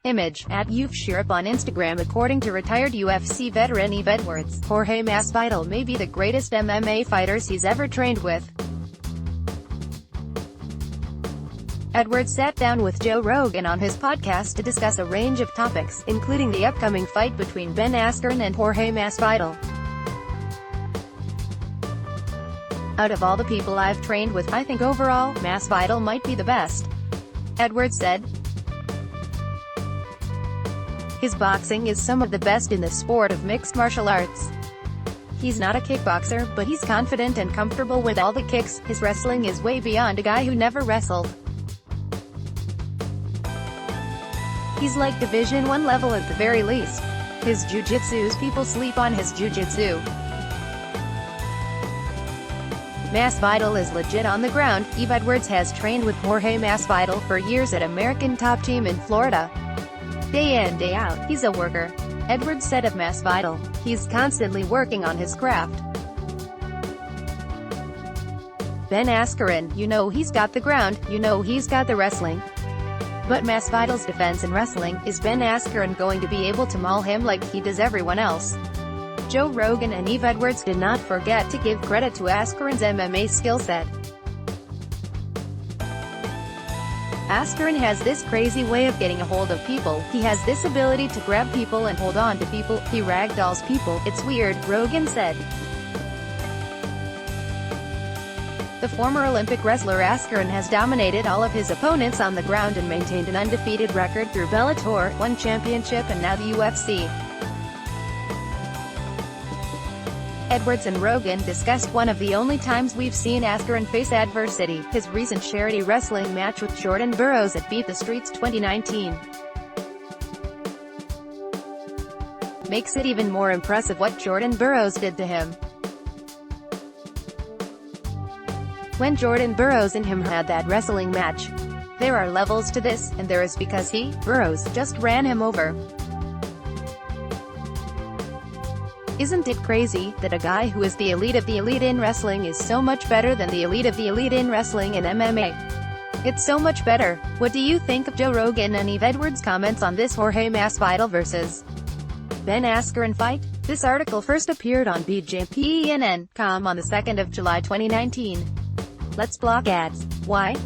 Image, @YouFsHirp on Instagram. According to retired UFC veteran Yves Edwards, Jorge Masvidal may be the greatest MMA fighters he's ever trained with. Edwards sat down with Joe Rogan on his podcast to discuss a range of topics, including the upcoming fight between Ben Askren and Jorge Masvidal. "Out of all the people I've trained with, I think overall, Masvidal might be the best," Edwards said. "His boxing is some of the best in the sport of mixed martial arts. He's not a kickboxer, but he's confident and comfortable with all the kicks. His wrestling is way beyond a guy who never wrestled. He's like Division I level at the very least. His jiu-jitsu's people sleep on his jiu-jitsu. Masvidal is legit on the ground." Yves Edwards has trained with Jorge Masvidal for years at American Top Team in Florida. "Day in, day out, he's a worker," Edwards said of Masvidal. "He's constantly working on his craft. Ben Askren, he's got the ground, he's got the wrestling. But Masvidal's defense in wrestling, is Ben Askren going to be able to maul him like he does everyone else?" Joe Rogan and Yves Edwards did not forget to give credit to Askren's MMA skill set. "Askren has this crazy way of getting a hold of people. He has this ability to grab people and hold on to people. He ragdolls people. It's weird," Rogan said. The former Olympic wrestler Askren has dominated all of his opponents on the ground and maintained an undefeated record through Bellator, one championship and now the UFC. Edwards and Rogan discussed one of the only times we've seen Askren face adversity, his recent charity wrestling match with Jordan Burroughs at Beat the Streets 2019. "Makes it even more impressive what Jordan Burroughs did to him. When Jordan Burroughs and him had that wrestling match. There are levels to this, and there is because Burroughs, just ran him over. Isn't it crazy, that a guy who is the elite of the elite in wrestling is so much better than the elite of the elite in wrestling in MMA? It's so much better." What do you think of Joe Rogan and Yves Edwards' comments on this Jorge Masvidal vs. Ben Askren fight? This article first appeared on BJPNN.com on the 2nd of July 2019. Let's block ads. Why?